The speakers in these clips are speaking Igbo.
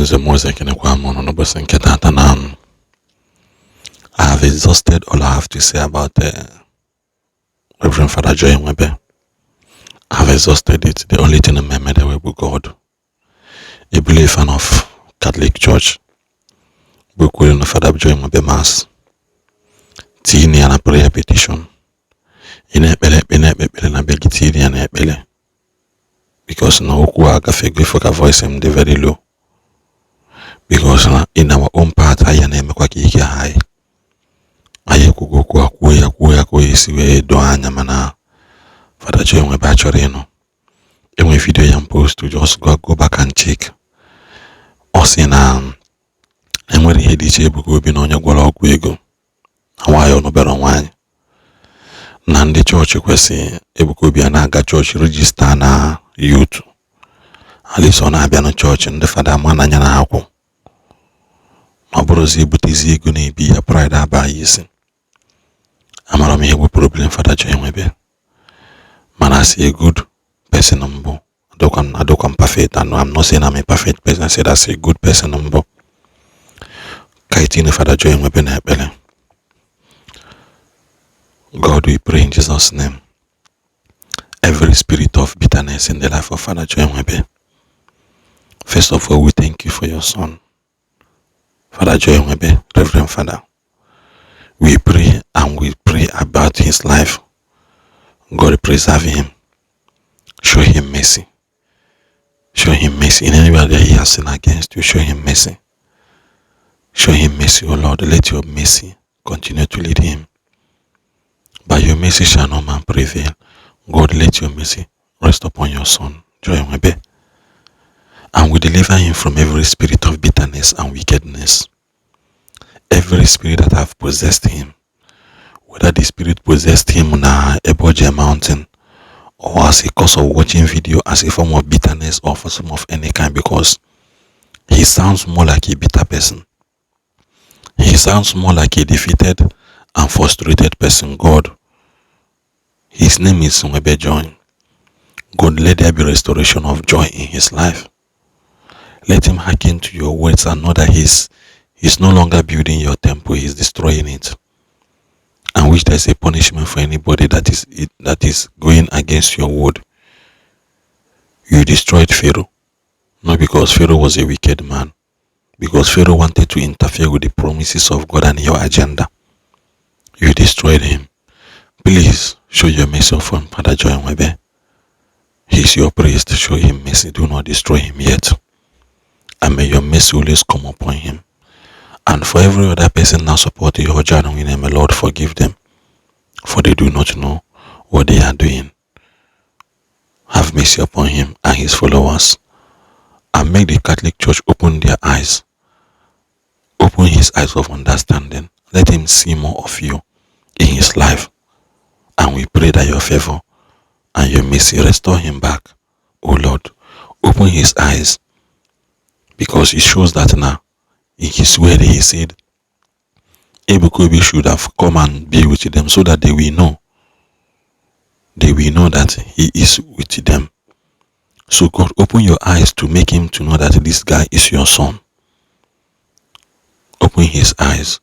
I have exhausted all I have to say about Reverend Father Joy Nwebe. I have exhausted it. The only thing I remember was God. A believer of Catholic Church. Bukwele no Father Joy Nwebe Mass. Tini ana prayer petition. Ina ekpele na begi tini ana ekpele. Because na okwu agafego ifoka voice him dey very low. Because in our own part aya na emekwa ka ike high. Aya kwugo akwuo isi wee do anya mana Father Joy Nwebe achọrọ ịnụ. Enwe video ya post to just go back and check. Ọ sị na enwere ihe dị iche Ebuka Obi na onye gwọrọ ọgwụ ego. Nwaanyị ọnụbara nwaanyị. Na ndị chọọchị kwesị Ebuka Obi na-aga chọọchị regista na youth. Alisi ọ na-abịa na chọọchị ndị fada ama n'anya na akwụ. Ma ọ bụrụzi ebutezi ego na-ebi ya pride aba isi. Amara m ihe bụ problem Father Joy Nwebe. Mana as a good person mbụ. Adokwa perfect, and I'm not saying I'm a perfect person. I said as a good person mbụ. Ka itinye Father Joy Nwebe na ekpele. God, we pray in Jesus' name. Every spirit of bitterness in the life of Father Joy Nwebe. First of all, we thank you for your son, Father Joy Nwebe, Reverend Father. We pray about his life. God preserve him. Show him mercy. Show him mercy. In anywhere that he has sinned against you, show him mercy. Show him mercy, O Lord. Let your mercy continue to lead him. By your mercy shall no man prevail. God, let your mercy rest upon your son, Joy Nwebe. And we deliver him from every spirit of bitterness and wickedness. Every spirit that have possessed him. Whether the spirit possessed him on Eboja mountain, or as a cause of watching video as a form of bitterness or for some of any kind, because he sounds more like a bitter person. He sounds more like a defeated and frustrated person. God, his name is Nwebe Joy. God, let there be restoration of joy in his life. Let him hearken to your words and know that he's no longer building your temple, he's destroying it. And which there's a punishment for anybody that is going against your word. You destroyed Pharaoh, not because Pharaoh was a wicked man, because Pharaoh wanted to interfere with the promises of God and your agenda. You destroyed him. Please show your mercy upon Father Joy Nwebe. He's your priest. Show him mercy. Do not destroy him yet. And may your mercy always come upon him. And for every other person now supporting your journey, may Lord forgive them, for they do not know what they are doing. Have mercy upon him and his followers, and make the Catholic Church open their eyes, open his eyes of understanding. Let him see more of you in his life. And we pray that your favor and your mercy restore him back. Oh Lord, open his eyes, because it shows that now in his word he said Ebuka Obi should have come and be with them, so that they will know that he is with them. So God, open your eyes to make him to know that this guy is your son. Open his eyes,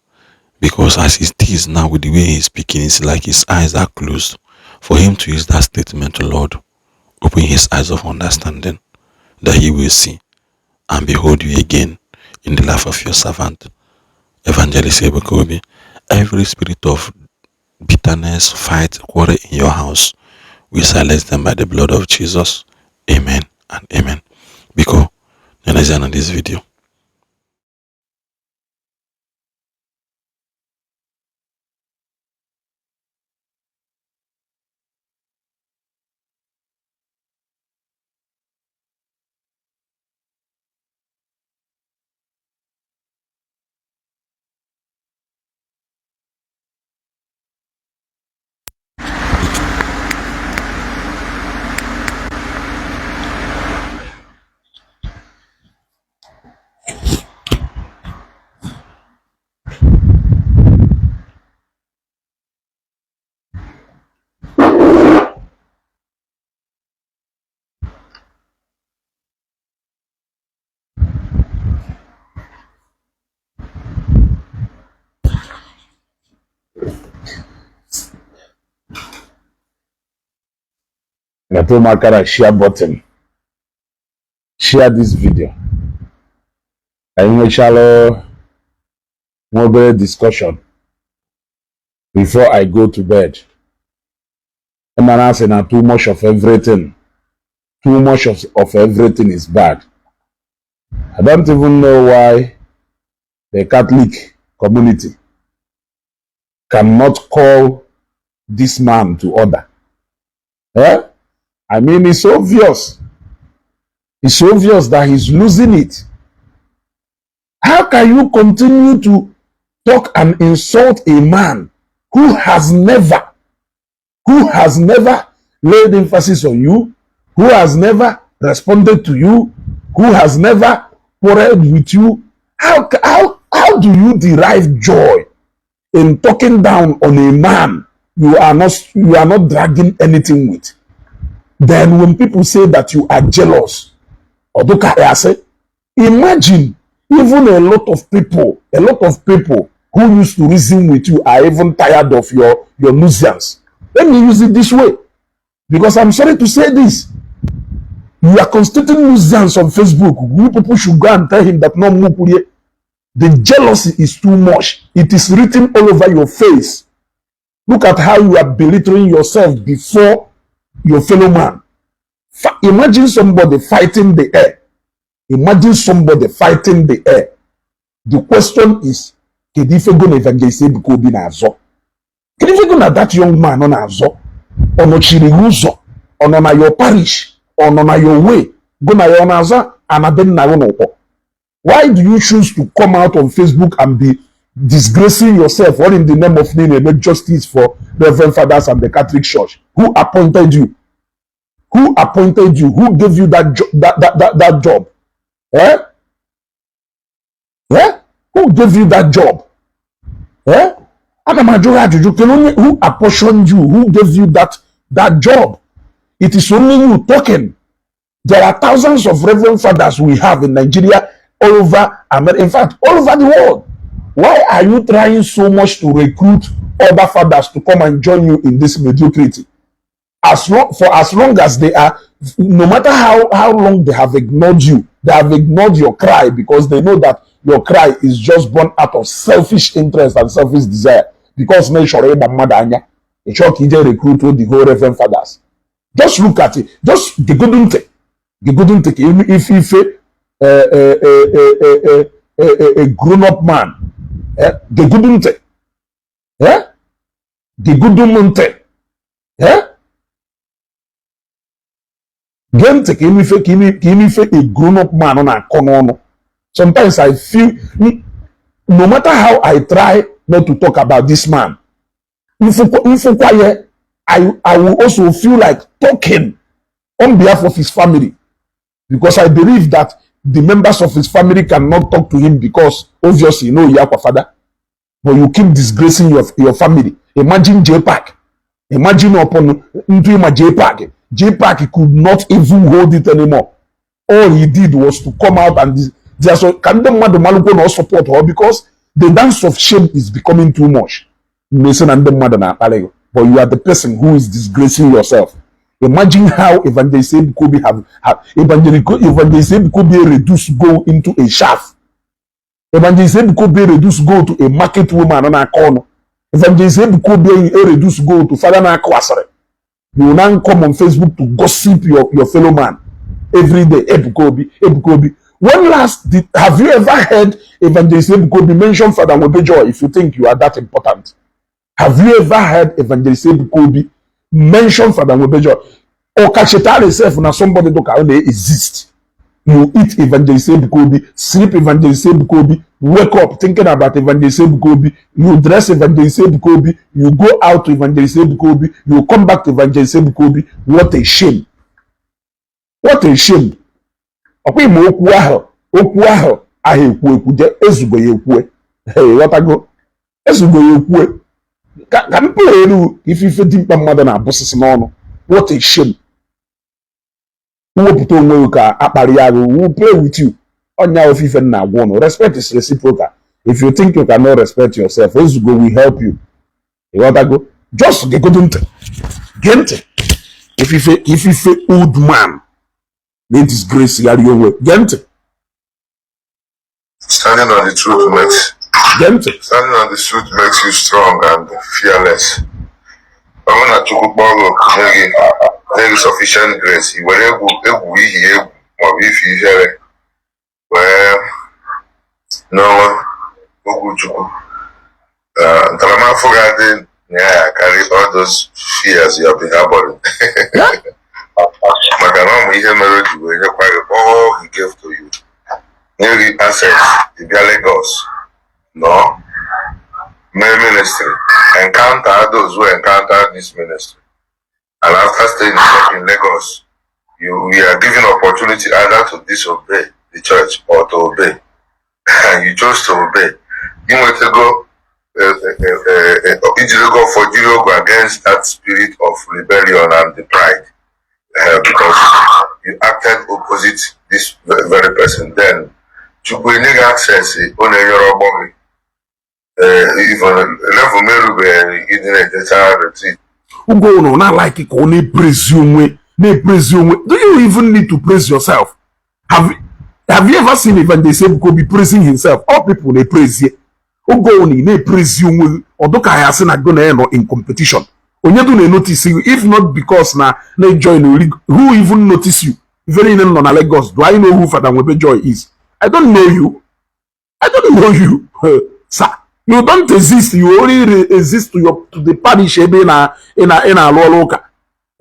because as it is now with the way he's speaking, it's like his eyes are closed. For him to use that statement, Lord, open his eyes of understanding, that he will see and behold you again in the life of your servant, Evangelist Ebuka Obi. Every spirit of bitterness, fight, quarrel in your house, we silence them by the blood of Jesus. Amen and amen. Because then I end this video. Makara share button. Share this video. I shall Nwebe discussion before I go to bed. I'm saying too much of everything. Too much of everything is bad. I don't even know why the Catholic community cannot call this man to order. Eh? I mean, it's obvious. It's obvious that he's losing it. How can you continue to talk and insult a man who has never laid emphasis on you, who has never responded to you, who has never quarreled with you? How do you derive joy in talking down on a man you are not dragging anything with? Then when people say that you are jealous, imagine even a lot of people who used to reason with you are even tired of your nuisance. Let me use it this way, because I'm sorry to say this. You are constituting nuisance on Facebook. You people should go and tell him that no Mukuye. The jealousy is too much. It is written all over your face. Look at how you are belittling yourself before your fellow man. Imagine somebody fighting the air. Imagine somebody fighting the air. The question is, can you go to Evangelist Ebuka Obi na azo? Can you go to that young man on azo? Or no chiriruzo? Or no na your parish? Or no na your way? Go na your naza and aben na no. Why do you choose to come out on Facebook and be disgracing yourself all in the name of make justice for Reverend Fathers and the Catholic Church? Who appointed you? Who appointed you? Who gave you that job? Eh? Eh? Who gave you that job? Eh? Who apportioned you? Who gave you that job? It is only you talking. There are thousands of Reverend Fathers we have in Nigeria, all over America, in fact, all over the world. Why are you trying so much to recruit other fathers to come and join you in this mediocrity? As long as they are, no matter how long they have ignored you, they have ignored your cry, because they know that your cry is just born out of selfish interest and selfish desire. Because they recruit the whole Reverend Fathers. Just look at it. Just they couldn't take. If a grown-up man, they couldn't take. Yeah? They couldn't take. Yeah? Gente que me fait a grown-up man on a corner. Sometimes I feel, no matter how I try not to talk about this man, I will also feel like talking on behalf of his family, because I believe that the members of his family cannot talk to him because obviously you know you are a father, but you keep disgracing your family. Imagine J-Pack. Imagine upon into my J-Pack. J-Pack could not even hold it anymore. All he did was to come out and can the Maluko not support her, because the dance of shame is becoming too much. Mason and the mother, but you are the person who is disgracing yourself. Imagine how Evangelist Ebuka Obi reduced go into a shaft. Evangelist Ebuka Obi reduced go to a market woman on a corner. Evangelist Ebuka Obi reduced go to Father na Kwasare. You will now come on Facebook to gossip your fellow man every day. Ebuka Obi. When last have you ever heard Evangelist Ebuka Obi mention Father Nwebe if you think you are that important? Have you ever heard Evangelist Ebuka Obi mention Father Nwebe? Or Kacheta itself na somebody that can only exist. You eat Evangelist Ebuka Obi, sleep Evangelist Ebuka Obi, wake up thinking about Evangelist Ebuka Obi, you dress Evangelist Ebuka Obi, you go out to Evangelist Ebuka Obi, you come back to Evangelist Ebuka Obi. What a shame. What a shame. Okay, mo okwu ahụ ekwu ezugbo ya ekwu. Hey, what I go? Ezugbo ya ekwu. Ka mpere elu ife dị mkpa mmadụ na abụsịsị n'ọnụ. What a shame. We'll play with you. Respect is reciprocal. If you think you cannot respect yourself, we help you. You want to go? Just get good. If you say old man, they disgrace your way. Gente. Standing on the truth makes standing on the truth makes you strong and fearless. I want to go there is sufficient grace. You were able to if you hear it. Well, no, Talama forgotten. Yeah, carry all those fears you have been harboring. Macaron, he married you when you acquired all he gave to you. Nearly access the Lagos. No. Ministry. Encounter those who encounter this ministry. And after staying in Lagos, we are given opportunity either to disobey the church or to obey. And you chose to obey. You want to go for go against that spirit of rebellion and the pride. Because you acted opposite this very person. Then you will need access on your body. Even level merube in the data retreat. Who go on not like it only presume. Do you even need to praise yourself? Have you ever seen Evangelist Ebuka be praising himself? All people they praise you. Who go on they presume or do I have seen a gonna in competition? When you do notice you, if not because na join the league, who even notice you? Very name on Lagos. Do I know who Father Nwebe Joy is? I don't know you. I don't know you, sir. You don't exist. You only exist to the parish in a loca.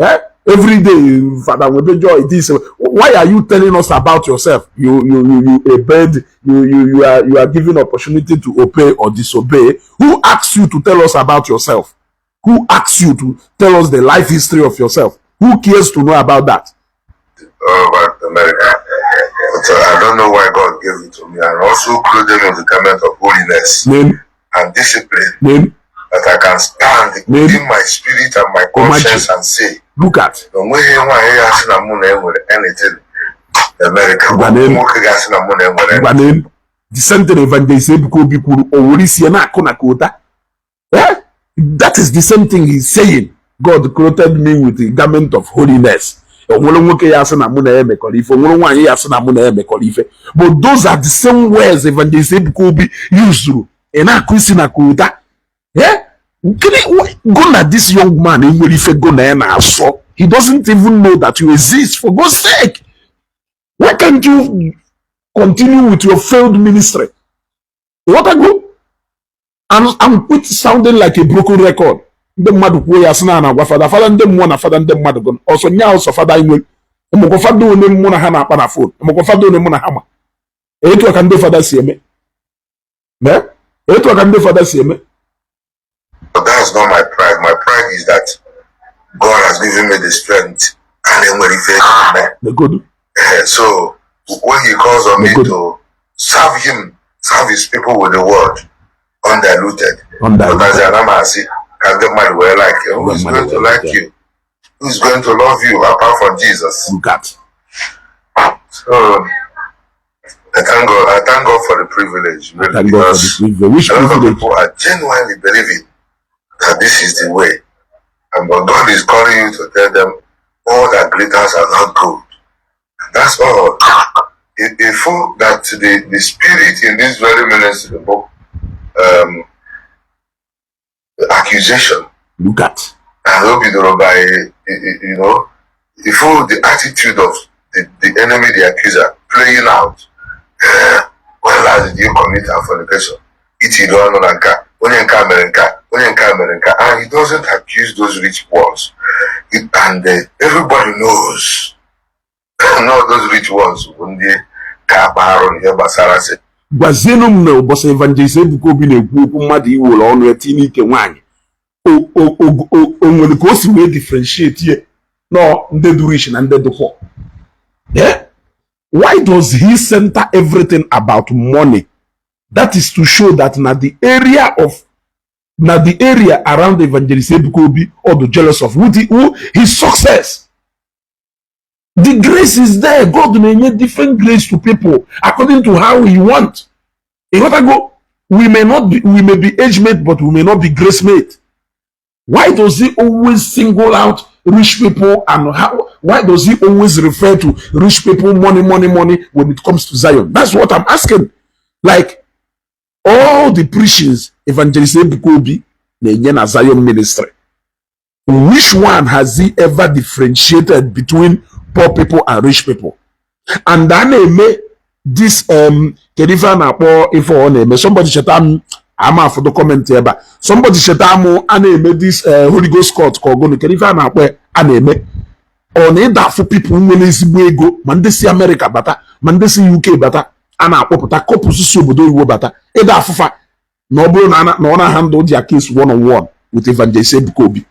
Eh? Every day, Father Nwebe Joy this. Why are you telling us about yourself? You a bird. You are given opportunity to obey or disobey. Who asks you to tell us about yourself? Who asks you to tell us the life history of yourself? Who cares to know about that? About America. But I don't know why God gave it to me, and also clothed me in the garment of holiness and discipline, that I can stand within my spirit and my conscience and say, look at America. The center Evangelist Ebuka Obi kwuru owori sie na akona kota. That is the same thing he's saying. God clothed me with the garment of holiness. But those are the same words Evangelist Ebuka Obi used to. Go na this young man he doesn't even know that you exist, for God's sake. Why can't you continue with your failed ministry? What I go? I'm quit sounding like a broken record. The mad way as na father them one father them mad gun. Also now so father in mo father no mo na ha na pa phone. Mo father no mo na hama. E to kan do father see me. Me? E to kan do father see me. But that's not my pride. My pride is that God has given me the strength and then when he fails me. The good. So when he calls on me to serve him, serve his people with the word, undiluted. But as I see, can the man well like you? Who is going to like you? Who is going to love you apart from Jesus? Look at. So I thank God for the privilege. Really, because a lot of people are genuinely believing that this is the way. And but God is calling you to tell them all that glitters are not gold. That's all. A fool that the spirit in this very ministry book, the accusation. Look at. I hope you know by the fool, the attitude of the enemy, the accuser, playing out. When last did you commit a fornication? And he doesn't accuse those rich ones. And everybody knows. Not those rich ones. When they Gwazenum no boss Evangelist Ebuka Obi na-ekwu mmadụ iwere ọnụ etinye ike nwaanyị o nwere ka o si wee differentiate ye no ndị dị rich na ndị dị poor. Why does he center everything about money? That is to show that na the area around Evangelist Ebuka Obi or the jealous of his success. The grace is there. God may make different grace to people according to how he wants. We may be age mate, but we may not be grace mate. Why does he always single out rich people and why does he always refer to rich people, money when it comes to Zion? That's what I'm asking. Like all the preachings Evangelist Ebuka Obi na Zion ministry, which one has he ever differentiated between poor people and rich people? And then make this somebody shut I'm for the comment here, but somebody said I'm made this Holy Ghost court called going to if I'm on that for people who will go Mandesi America bata Mandesi UK bata and I put a couple of subodo bata either for no handle their case one-on-one with Evangelist Ebuka Obi.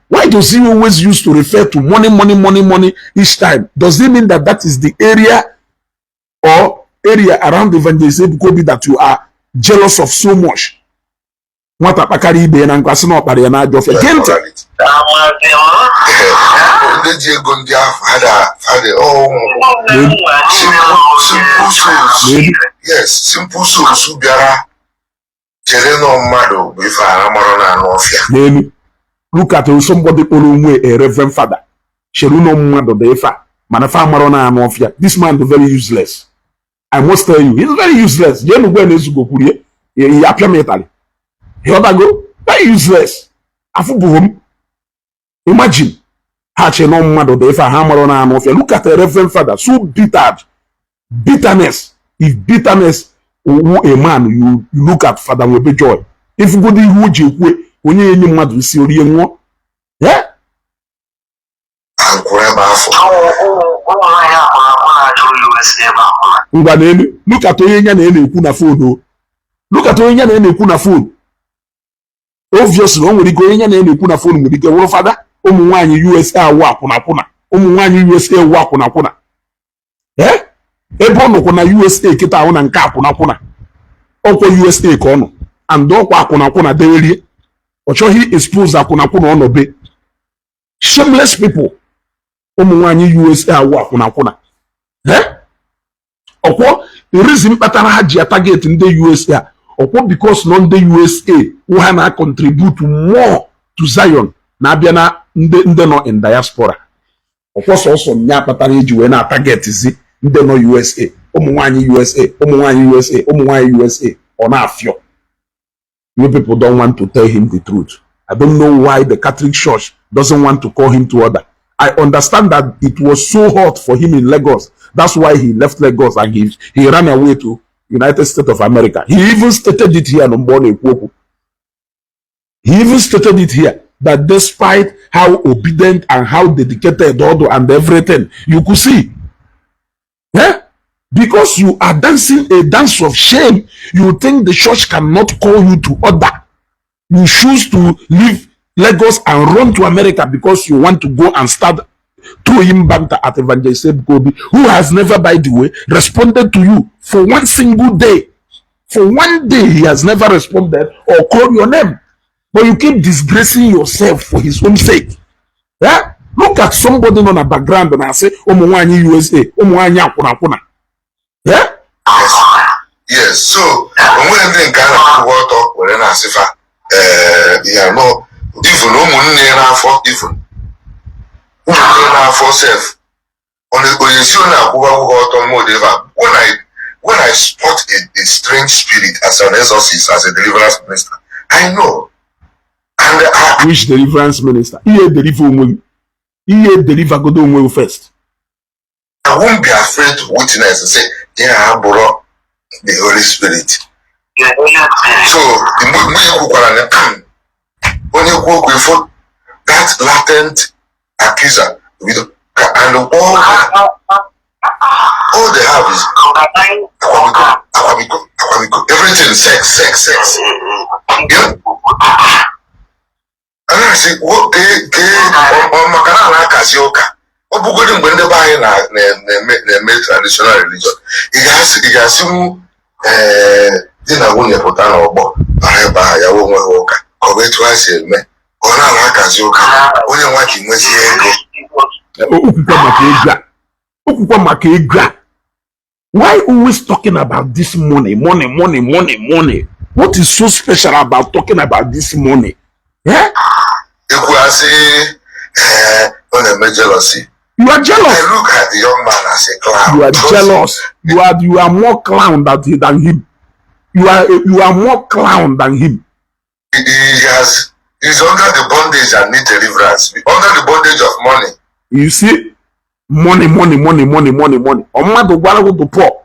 Why does he always used to refer to money each time? Does it mean that is the area or area around Evangelist Ebuka Obi that you are jealous of so much? What a pakari be na nkwasi na okpare na ajo fe gente. Yes, simple souls biara chere no mmadu be fa amaro na anofia. Look at somebody onwe a reverend father. Chere no mmadu be fa mana fa amaro na anofia. This man is very useless. I must tell you, he's very useless. You know when he's go kurie, he appear mentally. He ought to go very useless. Afubuhum. Imagine, hache no mado de fa hammer on an offer. Look at the reverend father, so bitter, bitterness. If bitterness, a man, you look at Father Nwebe Joy. If you go to Uji, when you any mad with Syrian, yeah. Look at Oyenya na kuna phone. Look at Oyenya na kuna phone. Obviously, when we go Oyenya na kuna phone, we get one father. Omunwanyi USA wa kuna. Omunwanyi USA wa kuna. Eh? Ebo no kuna USA kita ona nka kuna. Oko USA kono. Ando kwa kuna dewelie. Ocho he expose kuna ono be. Shameless people. Omunwanyi USA wa kuna. Eh? Okwo the reason patara haji target in the USA okwo because non the USA who na contribute more to Zion na bia na nde no in diaspora. Okwo so nya patara eji we na target zi nde no USA omunwanyi USA ona afio. You people don't want to tell him the truth. I don't know why the Catholic Church doesn't want to call him to order. I understand that it was so hot for him in Lagos. That's why he left Lagos and he ran away to United States of America. He even stated it here. He even stated it here that despite how obedient and how dedicated Dodo and everything, you could see, yeah, because you are dancing a dance of shame, you think the church cannot call you to order. You choose to leave Lagos and run to America because you want to go and start throwing banter at Evangelist Ebuka Obi, who has never, by the way, responded to you for one single day. For one day, he has never responded or called your name. But you keep disgracing yourself for his own sake. Yeah? Look at somebody on a background and I say, Omunwanyi USA, Omunwanyi Akuna. Yeah? Yes, so when they can talk with an asifa, yeah, no, different, no money enough for different. For self on the when I spot a strange spirit as an exorcist, as a deliverance minister, I know. And which deliverance minister? He deliver God first. I won't be afraid to witness and say, yeah, I borrow the Holy Spirit. So when you go before that latent accuser and all they have is Akwamiko, everything sex. Yeah? And I say, what Makana Kasioka, what Bugodin when they buy in traditional religion? It has some dinner when you put on a book, I buy a woman walker, or wait twice a man. Why always talking about this money? What is so special about talking about this money? Yeah? jealousy. You are jealous. I look at the young man as a clown. You are jealous. You are more clown than him. You are more clown than him. He's under the bondage and need deliverance. Under the bondage of money. You see, money. To poor.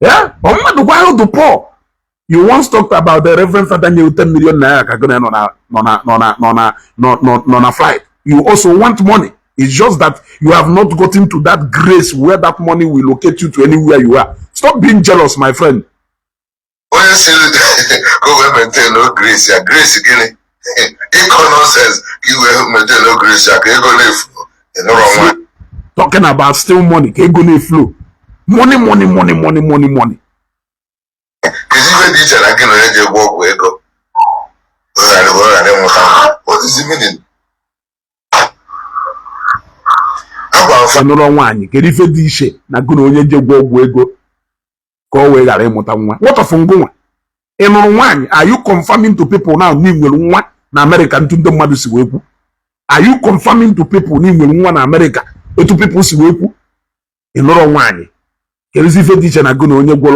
Yeah, to poor. You once talked about the Reverend Father New 10 million naira on a flight. You also want money. It's just that you have not gotten to that grace where that money will locate you to anywhere you are. Stop being jealous, my friend. When you say go maintain no grace, yeah, grace again. Nonsense. You will maintain no grace, yeah, you go live in the wrong way. Talking about still money, can go flow. Money. What is the meaning? Another one, get if a dish, not good on your go go away at Emotan. What of Fungo? In one, are you confirming to people now, Nim one American to the Madus Wepu? Are you confirming to people Nim one America to people's Wepu? In another one, get if a dish and a good on your go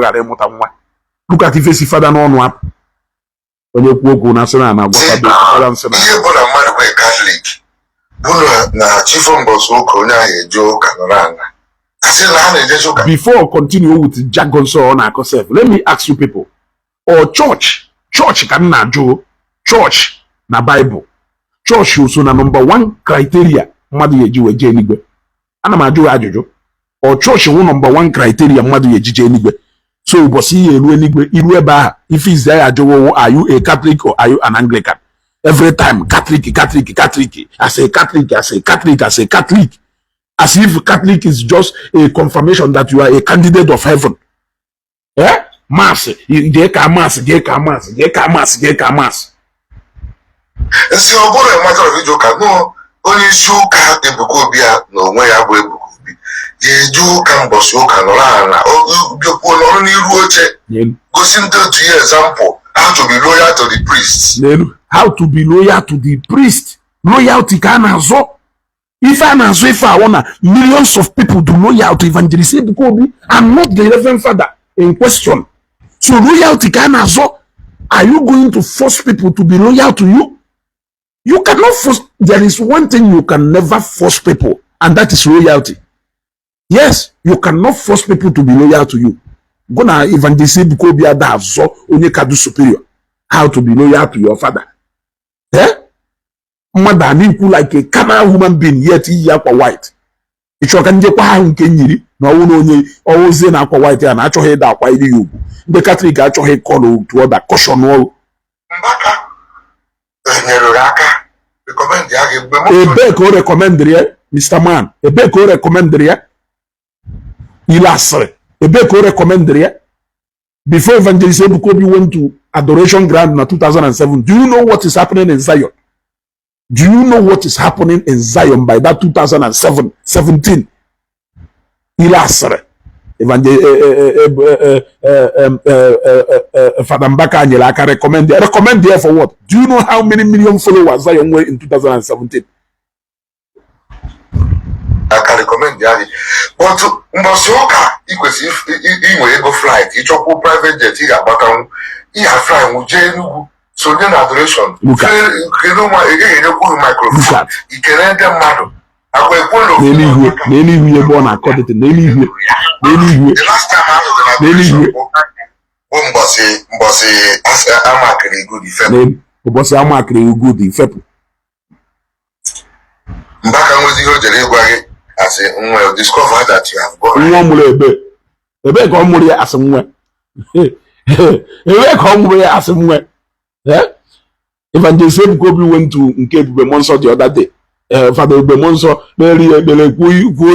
at Emotan. Look at if you see father no one. When you go national, I was a Catholic. Na chief joke before I continue with jargon so on ourselves, let me ask you people, or church can na jo, church na Bible, church also na number one criteria mmadụ yeji weje enigwe. Ana m ajụ ajụjụ, or church wụ number one criteria mmadụ yeji enigwe. So bosi elu enigwe iru ebe a, if is there ajụwo, are you a Catholic or are you an Anglican? Every time, Catholic. I say Catholic. As if Catholic is just a confirmation that you are a candidate of heaven. Eh? Mass. Mass. Si ọ bụrụ matter of Ijoka, no, onye isi ụka Ebuka Obi na onwe ya bụ Ebuka Obi. Eje ụka mbọsị ụka nọrọ ala, obiokwu nọrọ n'iru oche. Gosi ndị otu ya example, how to be loyal to the priests. How to be loyal to the priest. Loyalty can also. If I want millions of people to loyal to Evangelist Ebuka Obi, I'm not the Reverend Father in question. So loyalty can also. Are you going to force people to be loyal to you? You cannot force. There is one thing you can never force people, and that is loyalty. Yes, you cannot force people to be loyal to you. Gonna Evangelist Ebuka Obi ada so onye kadu superior. How to be loyal to your father? Eh? Mother equal like a carnal human being yet he aqua white. It's your can get nke nyiri na wo no onye always na aqua white and actual head aqua ili you. The Catholic actual head call to other caution all. Mbaka. Neruraka. Recommend ya Ebe ko recommend here, Mr. Man. Ebe ko recommend here. Ilasre. Ebe ko recommend here. Before Evangelist Ebuka Obi went to Adoration Ground in 2007, do you know what is happening in Zion? Do you know what is happening in Zion by that 2017? Ilasre. Father Mbaka Anyela, I can recommend there. Recommend there for what? Do you know how many million followers Zion were in 2017? I can recommend there. But Mbosoka, if go flight, you chop private jet, you got back you are flying with J. So then adoration. Look at you know my microphone. You can enter madam. Neli born according to Neli. The last time I was in adoration, Mbosi amakere good ifepu. Mbosi amakere good ifepu. Mbaka nwezi ho jere gwa gị as nwe discover that you have gone. Nwa mụrụ ebe ka ọ mụrụ ya asị nwe. Ebe ka ọ mụrụ ya asị nwe. Evangelist Ebuka Obi went to nke Ebube Monso the other day. Father Ebube Monso bele kwuo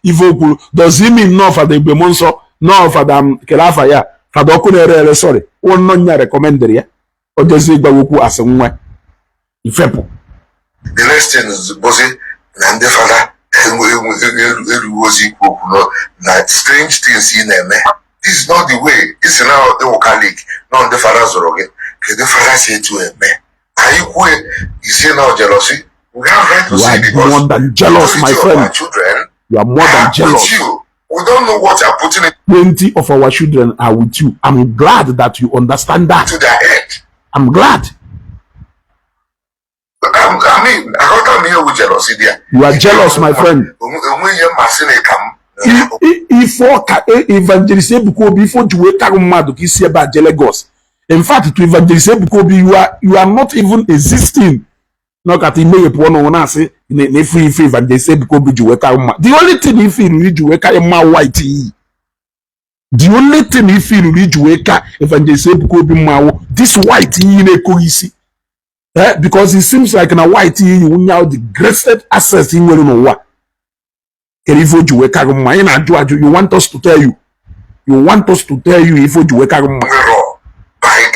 ife okwu. Does he mean no Father Ebube Monso? No Father Kelafa ya. Father Oku na-ere sorry. One nya recommended ya. O jezi gba okwu asị nwe. Ifepu. The next thing is bossy and the father na strange things in them. This is not the way. This is now the Catholic. Not the father's organ. The father said to him, are You see now jealousy. We have right to say because more than jealous, my friend. Children, you are more than jealous. We don't know what you're putting in. 20 of our children are with you. I'm glad that you understand that. To their head. I'm glad. I mean, I don't know with jealousy there. You are jealous, my friend. If Evangelist Ebuka Obi before you wake up mad to see about Lagos. In fact, to Evangelist Ebuka Obi, you are not even existing. No, that he may one on say ne free Evangelist Ebuka Obi you wake up mad. The only thing he feel read you wake up mad white. The only thing he feel read you wake up Evangelist Ebuka Obi mad this white in a cohesi. Because it seems like in a white you will now the greatest access in will know what. If you wake up you want us to tell you. You want us to tell you if you wake up by a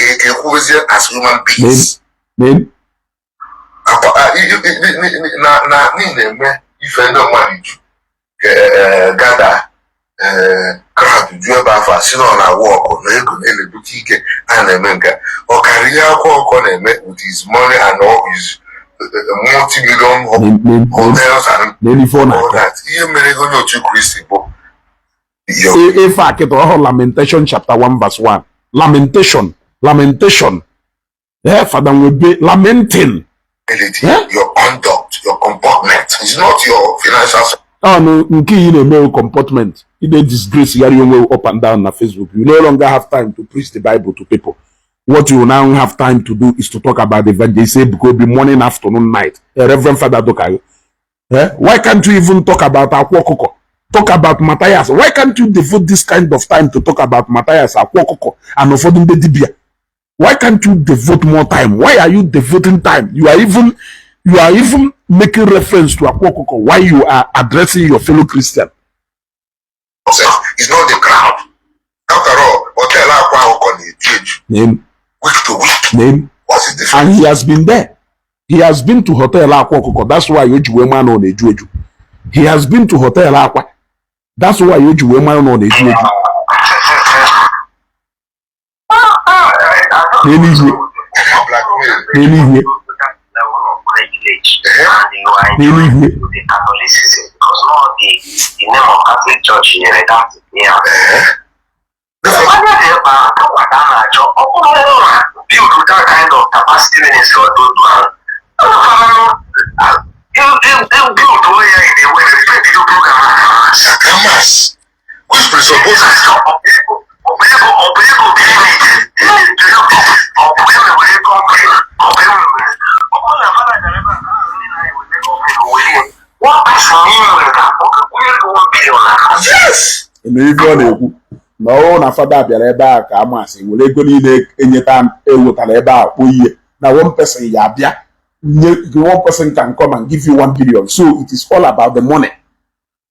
as human beings. Then if I don't want you gather crowd do about fashion on a walk or a boutique and a menka or career with his money and all his multi-million hotels and all that. You may go no to Christy. If I get all Lamentation chapter 1 verse 1. Lamentation. Father will be lamenting. Your conduct, your comportment. It's not your financial. Oh no, in a male comportment. It is disgrace you up and down on Facebook. You no longer have time to preach the Bible to people. What you now have time to do is to talk about the Evangelist Ebuka Obi morning, afternoon, night. Reverend Father Dokayo. Why can't you even talk about Akwokoko? Talk about Matthias. Why can't you devote this kind of time to talk about Matthias, Akwokoko, and Ofodunde Dibia? Why can't you devote more time? Why are you devoting time? You are even making reference to Akwokoko while you are addressing your fellow Christian. It's not the crowd. After all, hotel Akwokoko is church. Name. Week to week. Name. What's the difference? And he has been there. He has been to Hotel Akwokoko. That's why you man on a Juju. He has been to Hotel Aqua. That's why you man on a Juju. Anyway. Build with that kind of capacity ministry or those build where in the way they do program. Sakamas, which presupposes yes. No, na father bịara ebe a ka amasị were ego niile enyeta ewetara ebe a kpoye na one person ya bịa one person can come and give you 1 billion. So it is all about the money.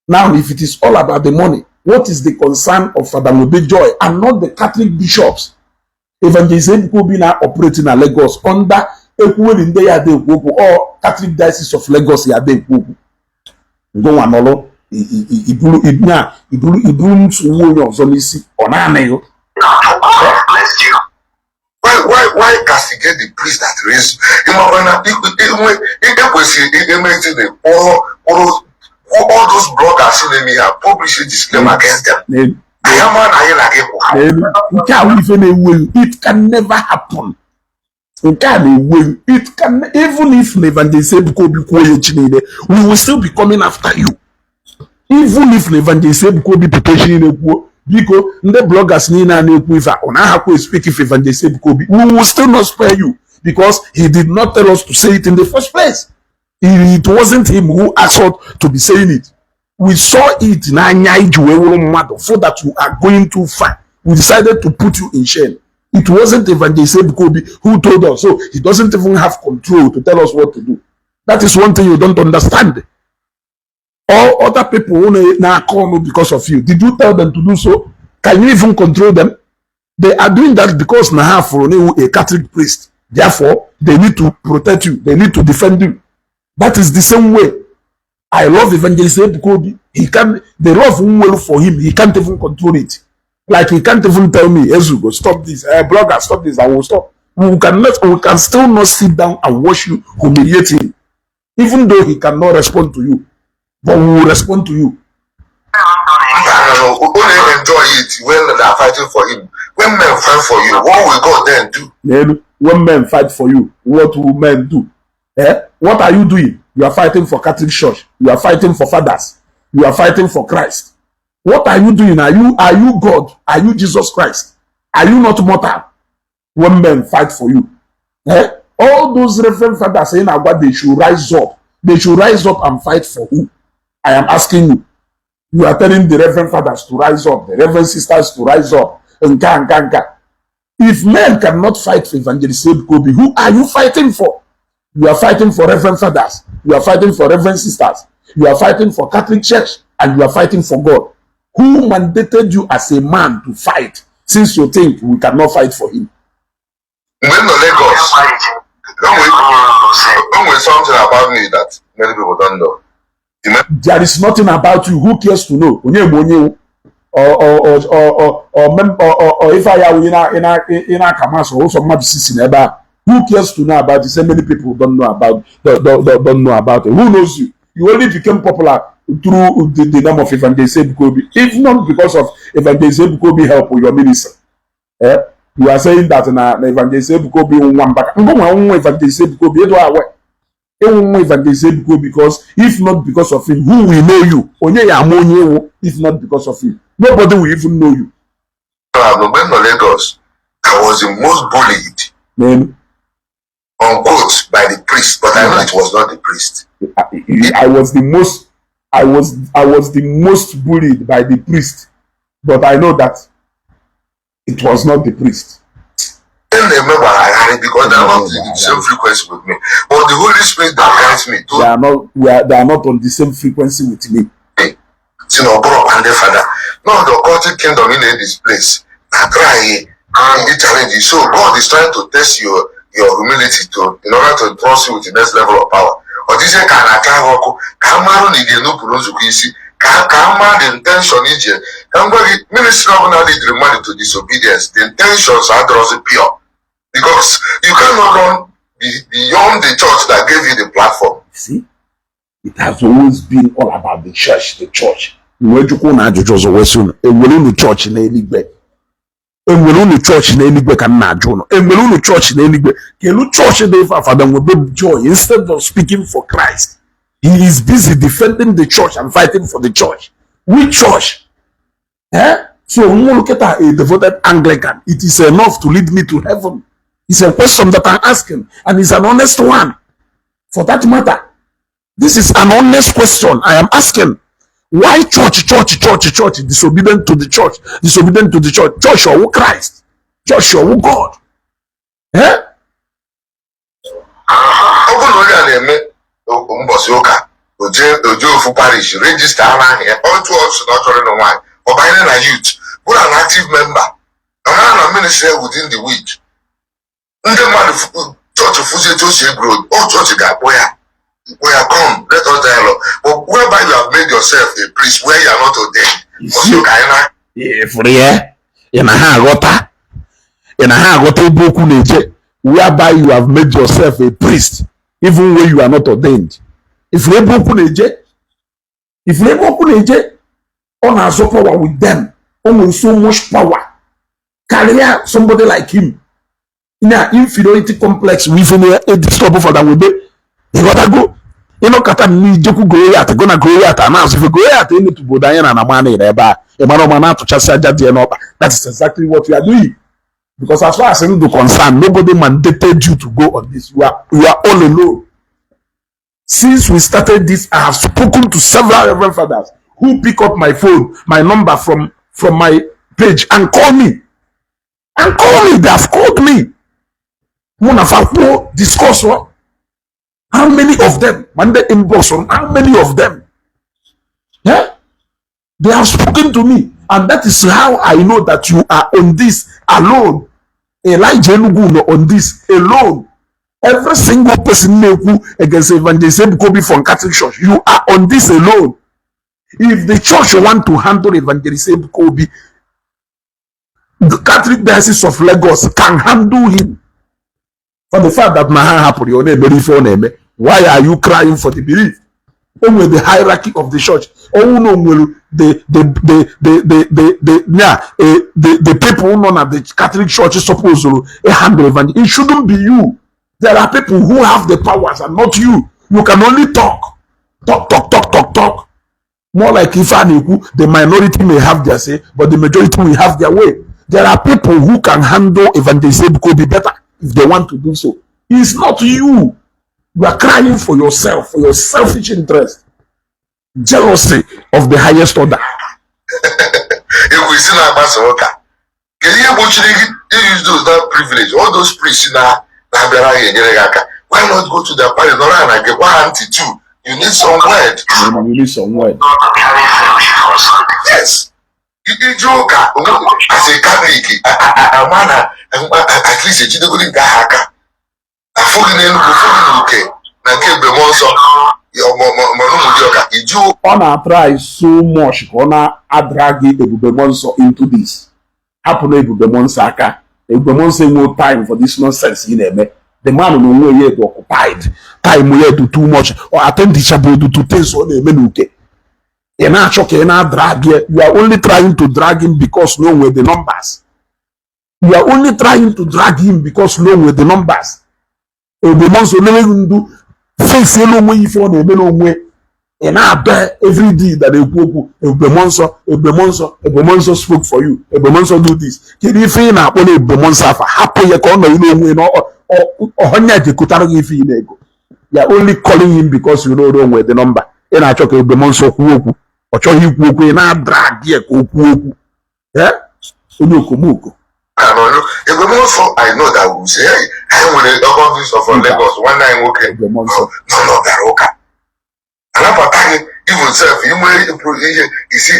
Now if it is all about the money, what is the concern of Father Nwebe Joy and not the Catholic bishops? Evangelist Ebuka Obi now operating in Lagos under Ekwuwelinde ya de Ekwoku or Catholic Diocese of Lagos ya de Ekwoku. Go on all. Iburu nsogbu onye ọzọ n'isi ọ na-anaghị. Why castigate the priest that raised all those bloggers in me have published a disclaimer against them? It can never happen. It can, even if Evangelist Ebuka Obi we will still be coming after you. Even if Evangelist Ebuka Obi preparation because the bloggers speak if Evangelist Ebuka Obi, we will still not spare you because he did not tell us to say it in the first place. It wasn't him who asked us to be saying it. We saw it so that you are going too far. We decided to put you in shame. It wasn't Evangelist Ebuka Obi who told us, so he doesn't even have control to tell us what to do. That is one thing you don't understand. All other people who now call because of you. Did you tell them to do so? Can you even control them? They are doing that because now for a Catholic priest. Therefore, they need to protect you. They need to defend you. That is the same way. I love Evangelist Ebuka Obi. They love well for him. He can't even control it. Like he can't even tell me, Ezugo, stop this. Blogger, stop this. I will stop. We can still not sit down and watch you humiliate him, even though he cannot respond to you. But we will respond to you. Only enjoy it when they are fighting for him. When men fight for you, what will God then do? When men fight for you, what will men do? What are you doing? You are fighting for Catholic Church. You are fighting for fathers. You are fighting for Christ. What are you doing? Are you God? Are you Jesus Christ? Are you not mortal? When men fight for you, all those reverend fathers saying about they should rise up. They should rise up and fight for who? I am asking you. You are telling the reverend fathers to rise up, the reverend sisters to rise up. If men cannot fight for Evangelist Ebuka Obi, who are you fighting for? You are fighting for reverend fathers. You are fighting for reverend sisters. You are fighting for Catholic Church, and you are fighting for God. Who mandated you as a man to fight, since you think we cannot fight for him? When the Lagos, don't wait something about me that many people don't know. There is nothing about you. Who cares to know? Or if I are in a Kamas or some never. Who cares to know about it? So many people don't know about don't know about it. Who knows you? You only became popular through the name of Evangelist Ebuka Obi. If not because of Evangelist Ebuka Obi help with your ministry. You are saying that na Evangelist Ebuka Obi one back. Evangelist Ebuka Obi Evangelist Ebuka Obi, because if not because of him, who will know you? If not because of him, nobody will even know you. When Lagos, I was the most bullied. Unquote by the priest, but I know it was not the priest. I was the most bullied by the priest, but I know that it was not the priest. Then remember I had it because they are not in the same frequency with me. But the Holy Spirit that guides me to they are not on the same frequency with me. You know, and the father. No, the occultic kingdom in this place. I try and it challenge you. So God is trying to test your humility in order to trust you with the next level of power. Or this can the intention ministry of lead reminded to disobedience. The intentions are pure. Because you cannot run beyond the church that gave you the platform. See? It has always been all about the church, the church. Church enwere church na eluigwe ka nna ajụ no enwere church na eluigwe kelu church dey for Father Nwebe joy. Instead of speaking for Christ, he is busy defending the church and fighting for the church. Which church? So when you look at a devoted Anglican, it is enough to lead me to heaven. It's a question that I'm asking, and it's an honest one. For that matter, this is an honest question I am asking. Why church, disobedient to the church, church or Christ, church or God? Ojo parish register here. All to us not know why. Or by a youth, put an active member. A minister within the week. The man church of Fuji grow. All church got where come, let us dialogue. But whereby you have made yourself a priest where you are not ordained. Whereby you have made yourself a priest, even when you are not ordained. If we on has power with them, almost so much power. Carry somebody like him in an inferiority complex within a trouble for that will be. You gotta go. You know, Kata ni joku Goliath, gonna Goliath announce if you Goliath you need to go down and a man in there, to chase that is exactly what we are doing. Because as far as I'm concerned, nobody mandated you to go on this. You are all alone. Since we started this, I have spoken to several reverend fathers who pick up my phone, my number from my page and call me. They have called me. Discuss what? How many of them? Monday inbox on how many of them? Yeah? They have spoken to me. And that is how I know that you are on this alone. Elijah Nuguno on this alone. Every single person against Evangelist Ebuka Obi from Catholic Church, you are on this alone. If the church want to handle Evangelist Ebuka Obi, the Catholic Diocese of Lagos can handle him. For the fact that Naha happened, your name very phone name. Why are you crying for the belief? Only the hierarchy of the church. Oh no, the people who know the Catholic Church is supposed to handle evangelism. It shouldn't be you. There are people who have the powers and not you. You can only talk. Talk. More like Ifaniku, the minority may have their say, but the majority will have their way. There are people who can handle evangelism because be better if they want to do so. It's not you. You are crying for yourself, for your selfish interest. Jealousy of the highest order. If we see our master worker, can you use those that privilege, all those priests now, why not go to the party and get 1 2? You need some word. You need some word. Yes. You joke as a Catholic, a man, at least a child in Gahaka. A foreign okay. Ona try so much. Ona drag Ebuka into this. Happen Ebuka Saka. Ebuka no time for this nonsense in there. The man no way to occupied. Time we do too much or attend the chapel to things on the menuke. You are only trying to drag him because no way the numbers. You are only trying to drag him because no way the numbers. Ebuka never do face no way for the way. And I bear every day that Ebuka spoke for you. Ebuka do this. Can you feel now only Ebuka happy you can't know you are only calling him because you know wrong with the number. And I talk about Monso Kuku or Chohi and I drag here Kuku. Yeah? Unuku. I know that we say, I will the office of Lagos 1 9 no, Garoka. And I'm attacking even self. You see,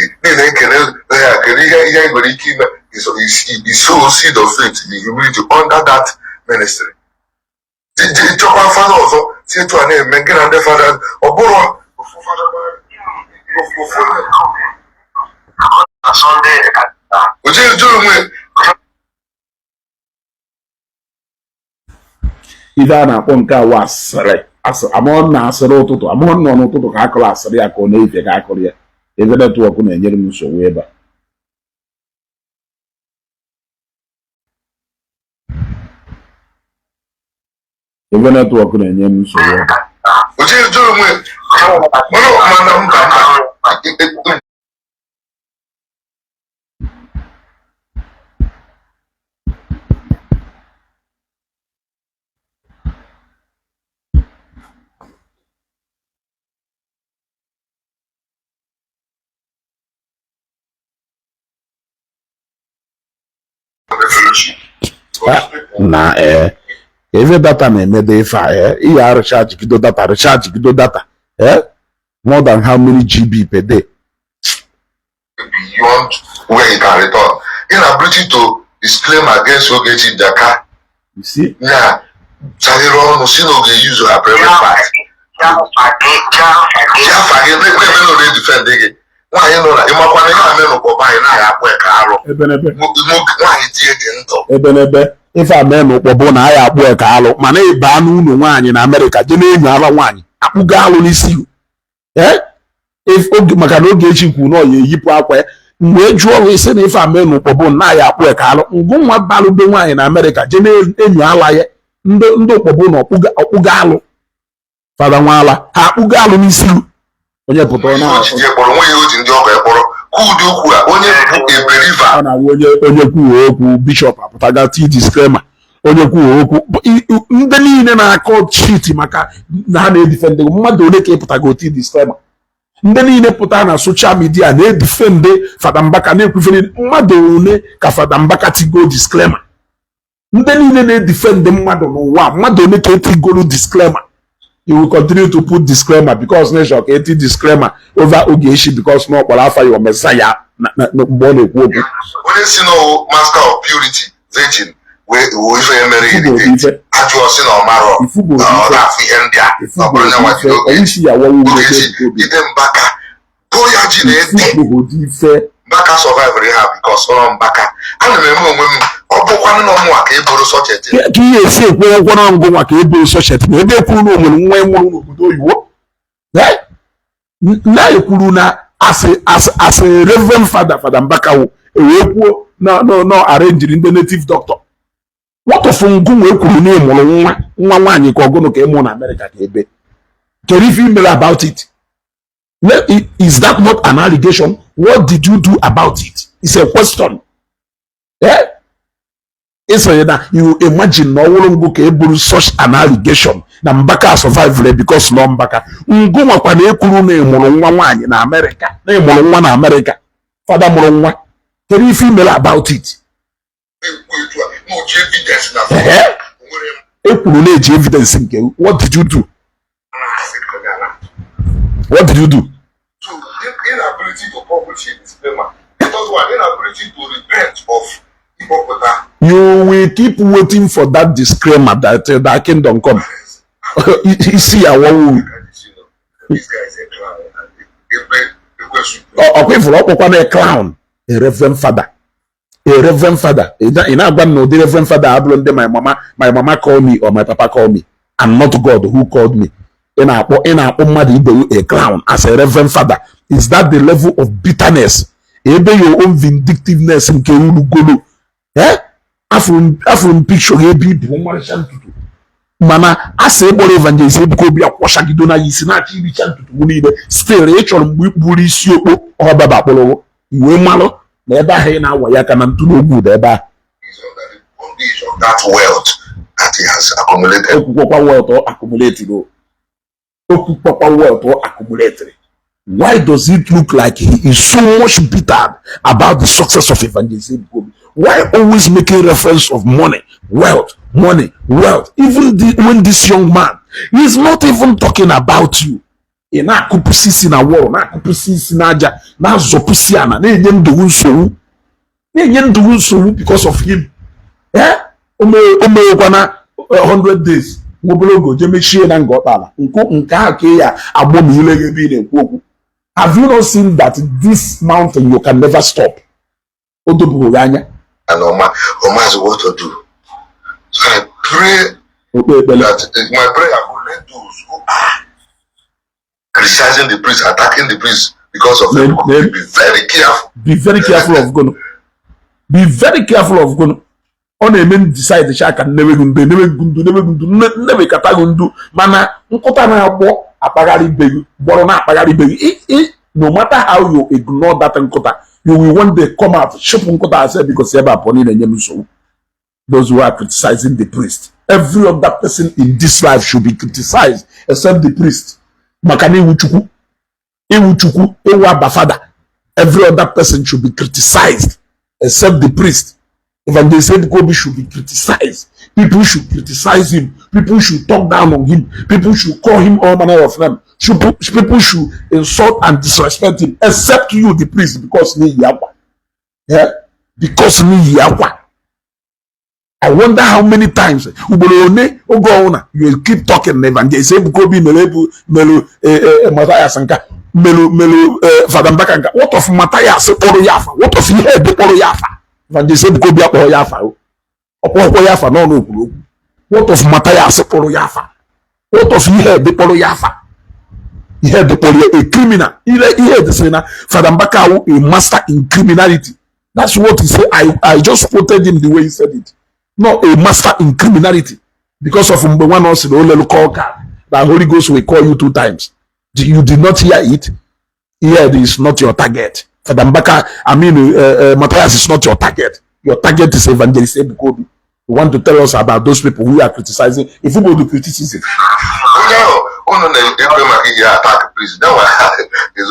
is so seed of faith, the humility under that ministry. The chopper father also say to an name, Mengen and the father, or Boro. Sunday, would you do it? Either na ponka was as among Nasaro to among no to class, they are connected the Gacoria. Even that work on a Jeremy Weber. Even that work on a Jeremy Weber. Would you do it? Na every data made the fire. Recharge data. More than how many GB per day? Beyond where you can return. Inability to disclaim against you getting the car. You see? Yeah. Saliro no sino ge use your private part. Defend again. Why you know that? You might if I men Obona, I work alo, Mane Banu, no one in America, Jenny Nala Apugalo is you. If Macano Gation could know you where you say if I men Obona, I work alo, Guma Balu Duma in America, Jenny Nala, Ndo Pobono, Upugalo. Father Wala, Apugalo is you. Onye pụta onye kwuo okwu bishop apụtaga ti disclaimer onye kwuo okwu ndị niile na-akọ cheat maka na ha na-edefend mmadụ ole ka ịpụtaga ti disclaimer ndị niile pụta na social media na-edefend Fada Mbaka na-ekwufere mmadụ ole ka Fada Mbaka tigo disclaimer ndị niile na-edefend mmadụ n'ụwa mmadụ ole ka etigoro disclaimer. You will continue to put disclaimer because nation can disclaimer over Ogeshi because no qualify your Messiah. When you see no master of purity, virgin, we marry heritage. At your sin or marrow, that we end there. No problem what you do. Ogeshi, them Baka, Boyajine, Baka survive rehab because on Baka. And remember when Ki esi ekwe okwo na ngwa ka ebe society na ebe kwuru na onwere nwa enwuru n'obodo oyibo. Na ekwuru na as a reverend father Mbaka ewekwuo no arrange the native doctor. What of ngu ekwuru na emuru nwa nwanyi ka ogono ka emu na America ka ebe. Can you feel about it? Is that not an allegation? What did you do about it? It's a question. Yeah? It's that you imagine no one go able such an allegation. Na Mbaka survived because no Mbaka. Ngu makwa na ekuru na emuru nwa nwanyi na America. Na emuru nwa na America. Father muru nwa. Can you feel about it? Ekuru na eji evidence nke. What did you do? What did you do? So, inability to publish a disclaimer. It was one inability to repent of Ebuka. You will keep waiting for that disclaimer that kingdom come. You see, I want this guy is a clown. A clown, a reverend father. A reverend father. In Agban, no, the reverend father, my mama called me or my papa called me, and not God who called me. In a clown as a reverend father. Is that the level of bitterness? Ebe your own vindictiveness in Keulu Golo. Eh? Afro picture ebi mana ase bore Evangelist Ebuka Obi akwosha gidona yisina chi bi chantutu nibe still e choro mburu isi okpo obaba kpolowo iwe malo na ebe ahụ na awa ya kana ntulo ogbu da ebe a that wealth that he has accumulated. Okukwa wealth accumulated. Accumulated. Why does it look like he is so much bitter about the success of Evangelist Ebuka Obi? Why always making reference of money, wealth, money, wealth? Even when this young man, he is not even talking about you. Na kupusisi na woro, na kupusisi na aja, na zopusiana, na enye ndu nsogbu because of him. Umewekwana 100 days. Ngobologo jemechie na ngotala. Nke ake ya agbomi ile bi na-ekwu okwu. Have you not seen that this mountain you can never stop? Odobugo anya. And Oma has what to do. So I pray that my prayer will let those who are criticizing the priest, attacking the priest because of them, be very careful. Be very careful of Gono. Be very careful of Gono. On a men decide the shark and never katagundu. Mana, nkota na abo apagari begu, borona apagari begu. No matter how you ignore that nkota, you will one day come out, shop nkota as because you have upon in those who are criticizing the priest. Every other person in this life should be criticized except the priest. Makani Wuchuku, Ewa Bafada. Every other person should be criticized except the priest. Evangelist Ebuka Obi should be criticized. People should criticize him. People should talk down on him. People should call him all manner of names. People should insult and disrespect him, except you, the priest, because ni yawa. Yeah? Because ni yawa. I wonder how many times you keep talking Evangelist Ebuka Obi melu Mataya Sanka melu Father Mbaka. What of Mataya Seporo Yafa? What of Ihe Deporo Yafa? Evangelist Ebuka Obi Apo Yafa. Opo Yafa no. What of Mataya Seporo Yafa? What of Ihe Deporo Yafa? Ihe Deporo a criminal. Ihe Desena Father Mbaka a master in criminality. That's what he said. I just quoted him the way he said it. Not a master in criminality. Because of one also the only call card. The Holy Ghost will call you 2 times. You did not hear it. Here it is not your target. Father Mbaka, Matthias is not your target. Your target is Evangelist Ebuka Obi. You want to tell us about those people who are criticizing. If you go to criticism. No, attack, please. No, it's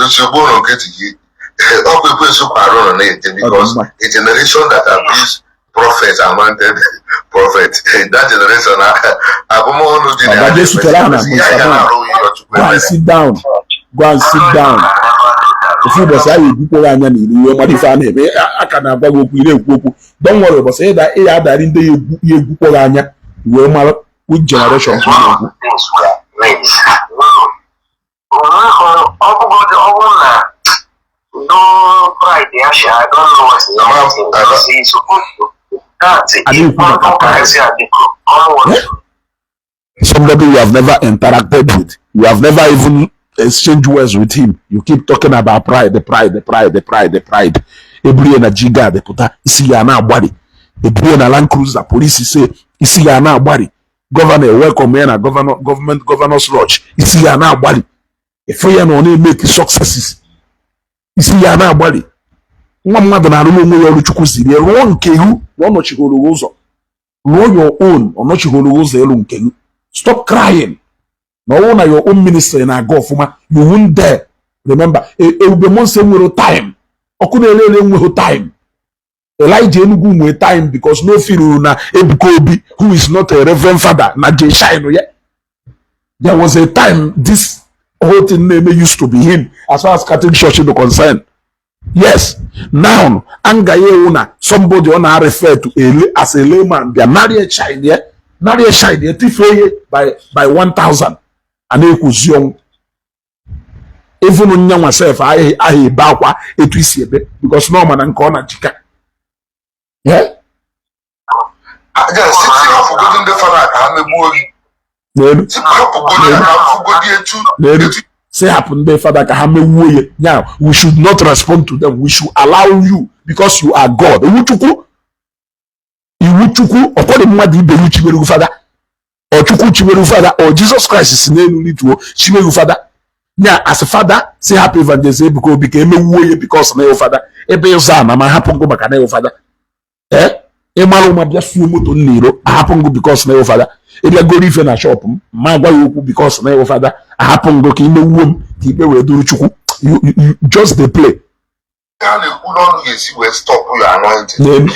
because a generation that abuse prophets and wanted prophets. That generation, go and sit down. Go and sit down. If you say people are you don't worry about say that that in the which generation no Friday, actually, I don't know what's the name. He's supposed to Somebody you have never interacted with, you have never even exchanged words with him. You keep talking about pride, the pride. Every energy guard, they put that. See ya now, body. Every Land Cruiser, police say, see ya now, body. Governor, welcome here, government governor's lodge. See ya now, body. If we are only make successes, see ya now, body. One mother, I don't know where you could see. There won't kill you, one not you go to know your own, or not you go to stop crying. No one of your own minister in our government, you won't dare. Remember, it will be more same time. Or could with time. Elijah with time because no fear na Ebuka Obi, who is not a reverend father, na J Shine yet. There was a time this whole thing name used to be him as far as Catholic Church is concerned. Yes, now Angaye somebody wanna refer to as a layman, they are marry a child here, by 1,000, and they was young. Even on young myself, I bakwa etwisiebe because no man and corner chika. Yeah. Yes, it's forgotten the father. Say happen there, Father Kahame. Now we should not respond to them. We should allow you because you are God. Iwuchuku, upon the madi beluchi father, or chuku chiberu father, or Jesus Christ is name to chiberu father. Yeah, as a father, say happy Evangelist because became a way because my father. Ebe zana ma happen go back and father. Emalo ma bia fumo to niro happen go because my father. Ebe go if na shop ma gwa yoku because my father. Happen go ki no wom ki be we do chuku. You just dey play. Can you put on yes you will stop your anointing.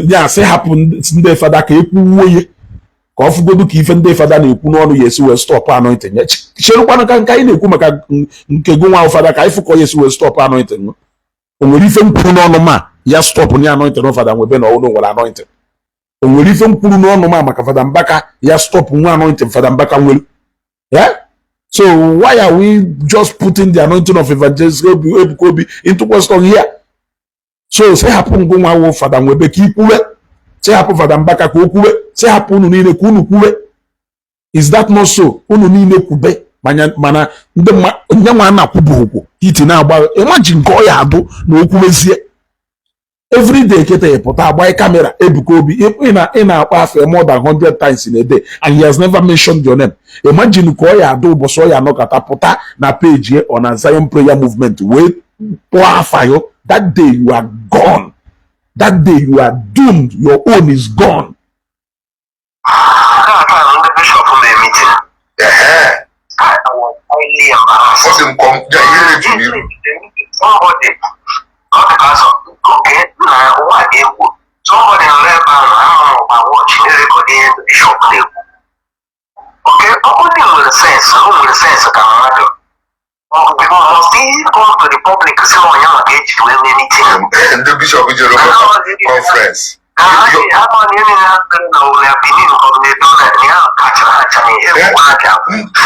Yeah, say happen the father ka eku woye. Kofu go do ki ife ndị father na ekwu n'ọnụ yes we stop anointing. Cheru kwana ka nkai na-ekwu maka nke go nwa father ka ifu ko yes we stop anointing. O nwere ife mkpuru n'ọnụ ma ya stop ni anointing no father Nwebe na ọnụ nwere anointing. O nwere ife mkpuru n'ọnụ ma maka father Mbaka ya stop nwa anointing father Mbaka nwere. Yeah? So why are we just putting the anointing of Evangelist Ebuka Obi into question here? So say happen go nwa father Nwebe ki ikwuwe. Say happen father Mbaka ka okuwe. Say happen unu niile ka unu kwuwe. Is that not so? Unu niile kwube mana ndị nyanwa na-akwụbu okwu iti na-agba. Imagine ka ọ ya adụ na okwuwezie. Every day kete pụta agba camera Ebuka Obi ị na-akpa afa more than 100 times in a day and he has never mentioned your name. Imagine ka ọ ya adụ ụbọchị ọ ya anọkọta pụta na page ye on a Zion prayer movement wee kpọọ afa yo. That day you are gone. That day you are doomed. Your own is gone. Somebody watching recording the bishop. Okay, only with a sense, we must go to the public to see what you're engaged with anything. And the bishop is a conference.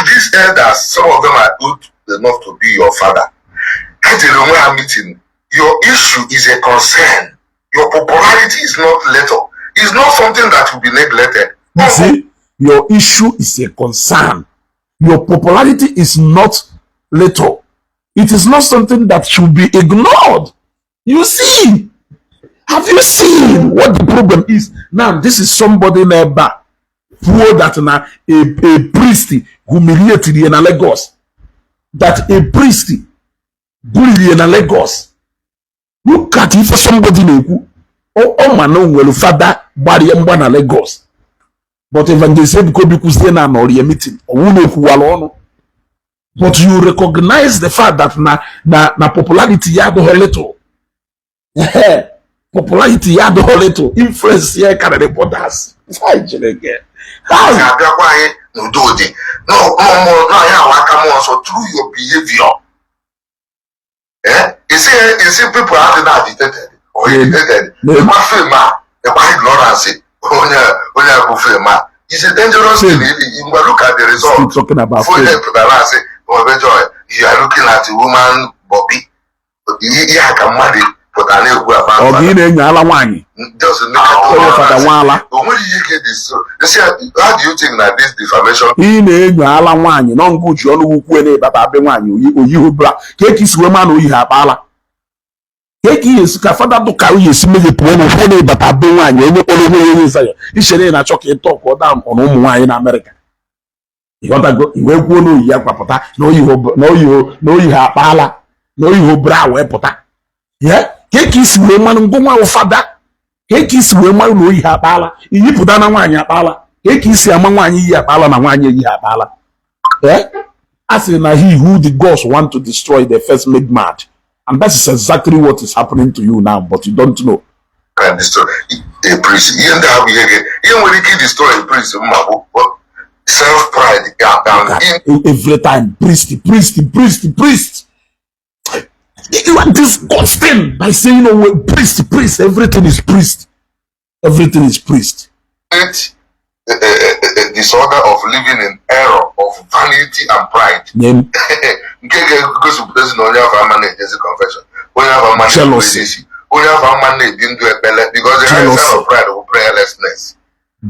These elders, some of them are good enough to be your father. At a meeting, your issue is a concern. Your popularity is not little. It's not something that will be neglected. You see, your issue is a concern. Your popularity is not little. It is not something that should be ignored. You see, have you seen what the problem is? Now, this is somebody nearby who that na a priest humiliated in Lagos. That a priest bullied in Lagos. Look at if somebody neku oh man no well father body na Lagos. But Evangelist Ebuka Obi kuste na no meeting. But you recognize the fact that na popularity ya do little. Popularity ya do little. Influence here can report us. How? So through your behavior. You see people are not agitated or irritated. The ignorance. It's a dangerous thing. You look at the result. Talking about you are looking at a woman, Bobby. but I know who about Ogi na-enyo ala nwaanyị. Just look at Fada nwala. When you get this, you see, how do you think that this defamation? Ị na-enyo ala nwaanyị nọ ngụ ji ọnụ ukwu na-ebata be nwaanyị oyiho bra ka eke isi wee ma na oyi ha akpala. Ka eke ihe ka fada dụka oyi esi meghepụ ọnụ ukwu na-ebata be nwaanyị onye kpọrọ onwe onye nsọ ya. Ichere na-achọ ka ịtọ ka ọ daa ọnụ ụmụ nwaanyị na Amerịka. Ịghọtago iwe kwuo na oyi ya kwapụta na oyi ha akpala na oyiho bra wee pụta. Ka eke isi wee mmanụ ngụ nwa ụfada. Ka eke isi wee mmanụ na oyi ha akpala. Iyipụta na nwaanyị akpala. Ka eke isi ama nwaanyị iyi akpala na nwaanyị eyi ha akpala. As in he who the gods want to destroy, they first made mad. And that is exactly what is happening to you now, but you don't know. Can destroy a priest. You end up here. You when you destroy a priest, self-pride. Every time, priest. You are disgusting by saying, oh, priest. Everything is priest. Everything is priest. Disorder of living in error of vanity and pride. Because you have a man confession. When you have a man jealousy. When you have a man didn't do a belly because the high of pride of prayerlessness.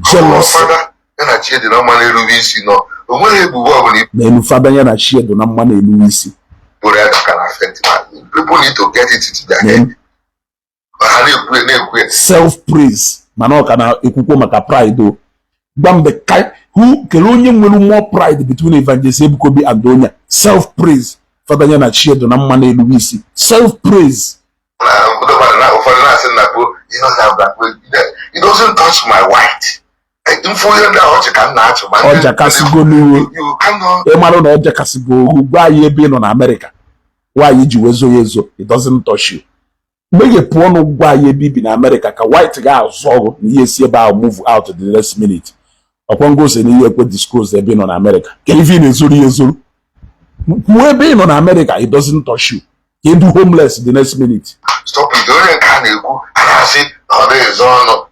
Jealousy. Father, then I cheer the money Louis, you know. When you father, and I cheer the money Louis. That can affect man. People need to get it into their head. Self-praise. Manoka na ikuko maka pride though. Bam the kind who kelonye mwelu more pride between Evangelist Ebuka Obi and Donya. Self-praise. Father yana cheer do na mane Louisi. Self-praise. It doesn't touch my white. Oja kasigo niwe. Emaro na oja kasigo ugwa yebe no na America. Why you yezo? It doesn't touch you. Mege puono gwa yebe na America ka white guy zo ni yesi eba move out the next minute. Upon goes and you could disclose they've been on America. Can you feel Yezu? Whoever been on America, it doesn't touch you. You do homeless the next minute. Stop it, don't can go. And I say, oh, there is on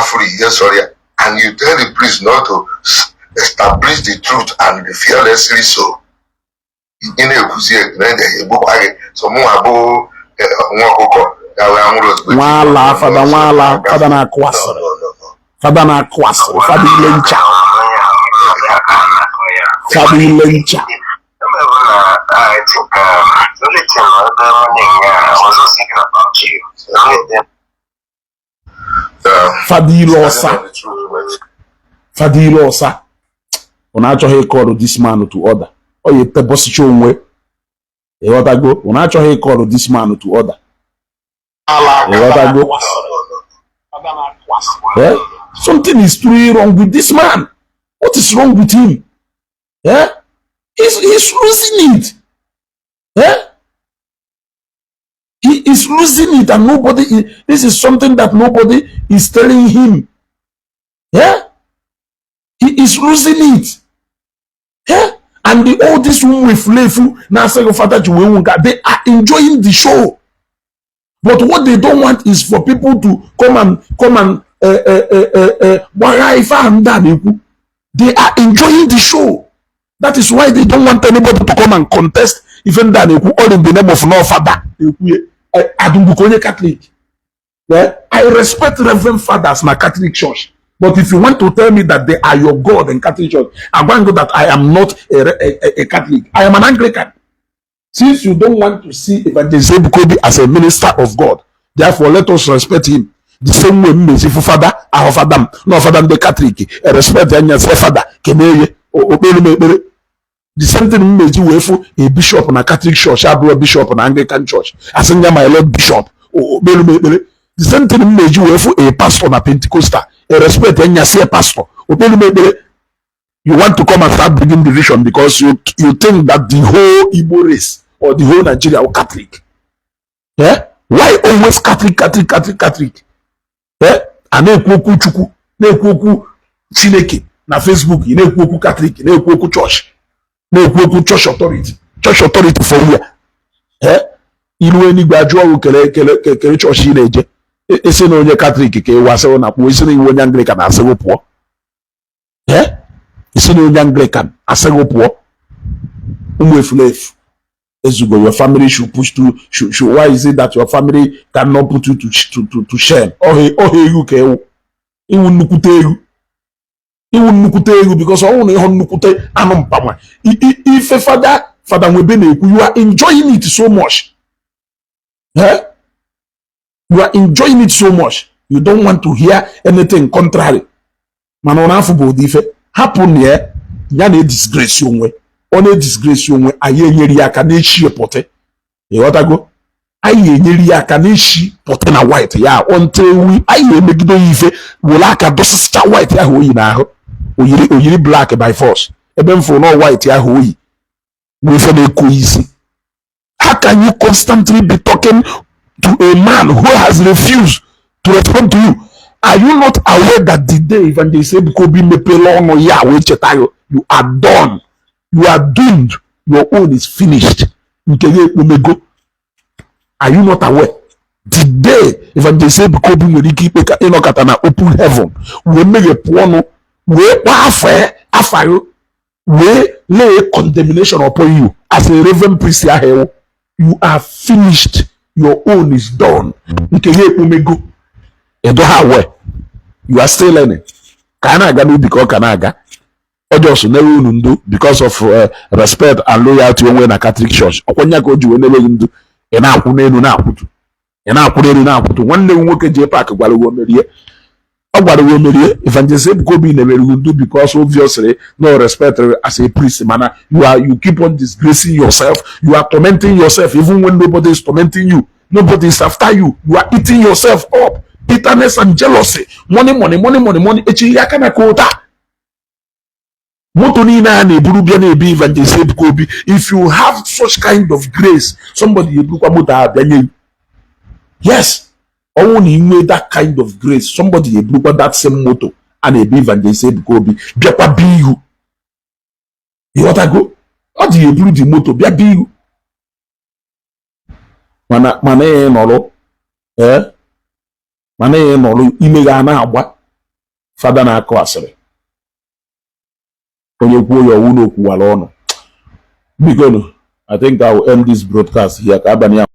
free, yes, sorry. And you tell the priest not to establish the truth and be fearlessly so. In a book, so more about Fada na kwasịrị. Fada na kwasịrị. Fada ile ncha. Fada ile ncha. I think the only thing I was also thinking about you. Fada ile ọsa. Fada ile ọsa. Una achọghị ịkọrọ this man to order. Ọ ya tebọsicha onwe. Ịghọtago? Una achọghị ịkọrọ this man to order. Something is truly wrong with this man. What is wrong with him? He's losing it. He is losing it, and nobody. This is something that nobody is telling him. He is losing it. And all this one with Lefu now saying Father, they are enjoying the show. But what they don't want is for people to come and they are enjoying the show. That is why they don't want anybody to come and contest even that all in the name of no father. Catholic. I respect Reverend Fathers in a Catholic church. But if you want to tell me that they are your God in Catholic church, I'm going to go that I am not a Catholic. I am an Anglican. Since you don't want to see Evangelist Ebuka Obi as a minister of God, therefore let us respect him. The same way me say father, our father, no father the Catholic, respect and say father, keneye, the same thing me do with a bishop in a Catholic church, a bishop in an Anglican church. I say my Lord Bishop, the same thing me do with a pastor in a Pentecostal, respect and say pastor. You want to come and start bringing division because you think that the whole Igbo race or the whole Nigeria are Catholic. Why always Catholic? And na-ekwu Chukwu, na-ekwu Chineke na Facebook, na-ekwu Catholic, na-ekwu church, na-ekwu church authority for where? Ilu enigwe ajụọ kele church ị na-eje. Esi na onye Catholic ka ewu asịrị na kpụọ, isi na iwu onye Anglican na asịrị pụọ. Isi na onye Anglican asịrị pụọ. Ụmụ efulefu. Ezugo, your family should push to should why is it that your family cannot put you to shame? Oh hey you ke iwu nnukute egu because ọ na ịhụ nnukute anụ mpama ife fada Nwebe na-ekwu, you are enjoying it so much. You are enjoying it so much. You don't want to hear anything contrary. Mana ọ na-afụ bụ ụdị ife hapụ na ya na-edisgrace onwe ọ na-edisgrace onwe anyị enyere ya aka na-echi pọte ịghọtago anyị enyere ya aka na-echi pọte na white ya ontewi anyị emegide ya ife were aka dọsịsịcha white ahụ oyi n'ahụ oyiri black by force ebe m fụrụ na white ahụ oyi bụ ife na-eko isi. How can you constantly be talking to a man who has refused to respond to you? Are you not aware that the day Evangelist Ebuka Obi mepele ọnụ ya wee cheta you are done, you are doomed, your own is finished? Are you not aware? The day Evangelist Ebuka Obi nwere ike ikpe ka ịnọkọta na open heaven wee meghepụ ọnụ wee kpaa afa wee lay condemnation upon you as a reverend priest ahụ, you are finished, your own is done. Nke ya ekpomego where you are still learning. Kana aga n'ubi ka ọ ka na-aga just never unu because of respect and loyalty onwe na Catholic Church. Ọkwanya ka o ji wee newe ndu ị na-akwụ n'elu na-akwụtu ị na-akwụ n'elu na-akwụtu. Nwanne m nwoke je park gwara wo merie ọ gwara wo merie Evangelist Ebuka Obi na-emere ndu because obviously no respect as a priest. Mana you keep on disgracing yourself, you are tormenting yourself even when nobody is tormenting you, nobody is after you, you are eating yourself up. Bitterness and jealousy, money. Echi ya kana kota. Moto ni na eburu bia na ebi Evangelist Ebuka Obi. If you have such kind of grace, somebody eburu moto abia nye. Yes, only inwe that kind of grace, somebody eburu that same moto and ebi Evangelist Ebuka Obi. Bia kwa biyu. You want to go? How do you eburu the moto? Bia biyu. Mana nolo. Mana ya nọrọ ime ga na-agba fada na-akụ asịrị onye kwuo ya ọwụ n'okwuwara ọnụ. Biko, I think I will end this broadcast here ka abalị